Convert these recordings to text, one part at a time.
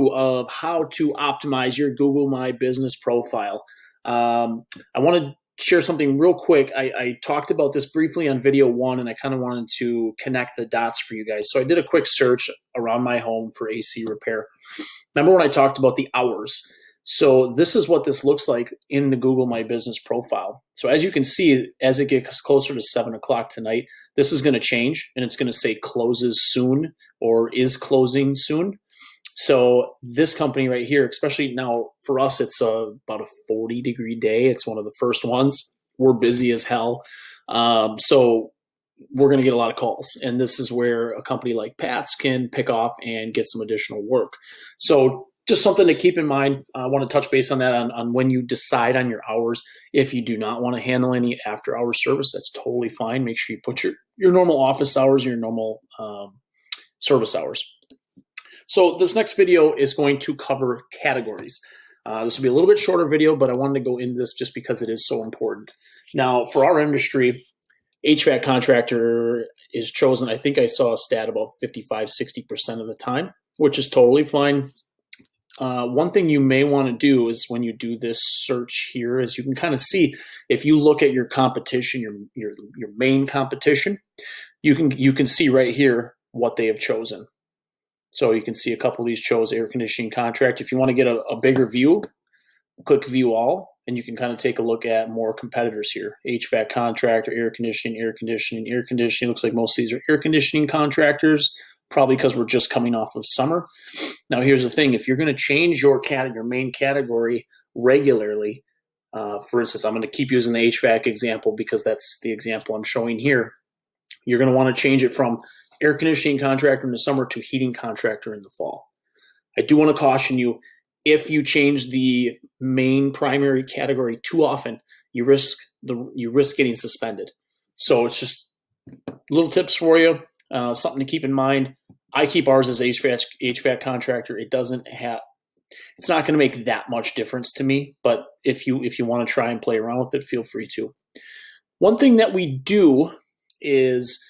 Of how to optimize your Google My Business profile. I want to share something real quick. I talked about this briefly on video one, and I kind of wanted to connect the dots for you guys. So I did a quick search around my home for AC repair. Remember when I talked about the hours? So this is what this looks like in the Google My Business profile. So as you can see, as it gets closer to 7 o'clock tonight, this is going to change, and it's going to say closes soon or is closing soon. So this company right here, especially now for us, it's about a 40-degree day. It's one of the first ones. We're busy as hell. So we're going to get a lot of calls. And this is where a company like Pat's can pick off and get some additional work. So just something to keep in mind. I want to touch base on that on when you decide on your hours. If you do not want to handle any after-hour service, that's totally fine. Make sure you put your normal office hours, your normal service hours. So this next video is going to cover categories. This will be a little bit shorter video, but I wanted to go into this just because it is so important. Now, for our industry, HVAC contractor is chosen, I think I saw a stat about 55–60% of the time, which is totally fine. One thing you may want to do is when you do this search here is you can kind of see if you look at your competition, your main competition, you can see right here what they have chosen. So you can see a couple of these chose air conditioning contract. If you want to get a bigger view, click view all, and you can kind of take a look at more competitors here. HVAC contractor, air conditioning, air conditioning, air conditioning. Looks like most of these are air conditioning contractors, probably because we're just coming off of summer. Now here's the thing. If you're going to change your main category regularly, for instance, I'm going to keep using the HVAC example because that's the example I'm showing here. You're going to want to change it from air conditioning contractor in the summer to heating contractor in the fall. I do want to caution you, if you change the main primary category too often, you risk getting suspended. So it's just little tips for you, something to keep in mind. I keep ours as HVAC contractor. It's not going to make that much difference to me, but if you want to try and play around with it, feel free to. One thing that we do is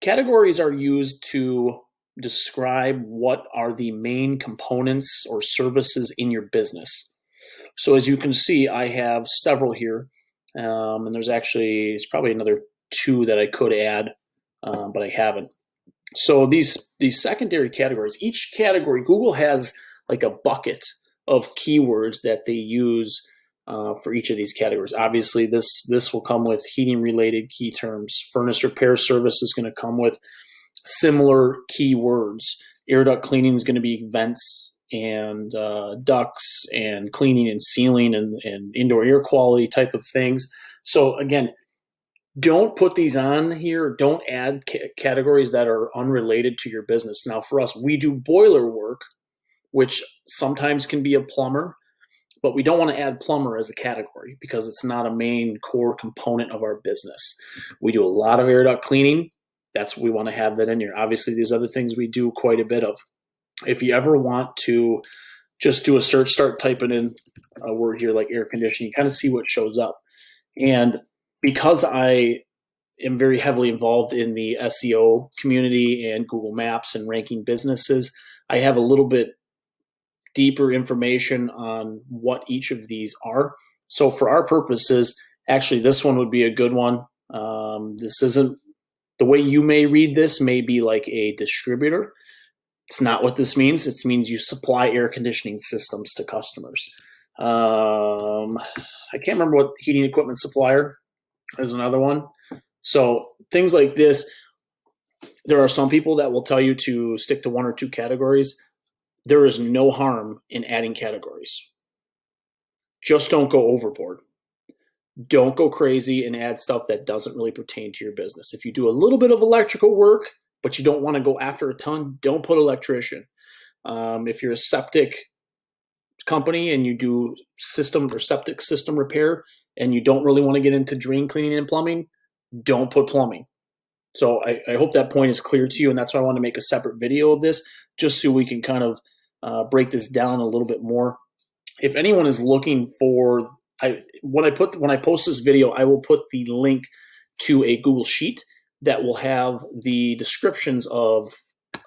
categories are used to describe what are the main components or services in your business. So as you can see, I have several here, and it's probably another 2 that I could add, but I haven't. So these secondary categories, each category, Google has like a bucket of keywords that they use for each of these categories. Obviously, this will come with heating-related key terms. Furnace repair service is going to come with similar keywords. Air duct cleaning is going to be vents and ducts and cleaning and sealing and indoor air quality type of things. So again, don't put these on here. Don't add categories that are unrelated to your business. Now, for us, we do boiler work, which sometimes can be a plumber. But we don't want to add plumber as a category because it's not a main core component of our business. We do a lot of air duct cleaning. That's what we want to have that in here. Obviously, these other things we do quite a bit of. If you ever want to just do a search, start typing in a word here like air conditioning, you kind of see what shows up. And because I am very heavily involved in the SEO community and Google Maps and ranking businesses, I have a little bit deeper information on what each of these are. So for our purposes, actually this one would be a good one. This isn't, the way you may read this may be like a distributor. It's not what this means. It means you supply air conditioning systems to customers. I can't remember what heating equipment supplier is another one. So things like this, there are some people that will tell you to stick to 1 or 2 categories. There is no harm in adding categories. Just don't go overboard. Don't go crazy and add stuff that doesn't really pertain to your business. If you do a little bit of electrical work, but you don't want to go after a ton, don't put electrician. If you're a septic company and you do system or septic system repair and you don't really want to get into drain cleaning and plumbing, don't put plumbing. So I hope that point is clear to you, and that's why I want to make a separate video of this, just so we can kind of break this down a little bit more. If anyone is looking for, when I post this video, I will put the link to a Google Sheet that will have the descriptions of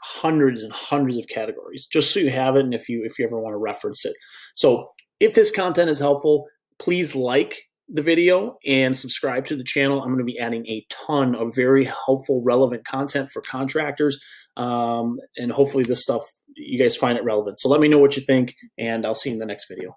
hundreds and hundreds of categories, just so you have it, and if you ever want to reference it. So if this content is helpful, please like the video and subscribe to the channel. I'm going to be adding a ton of very helpful, relevant content for contractors, and hopefully this stuff, you guys find it relevant. So let me know what you think, and I'll see you in the next video.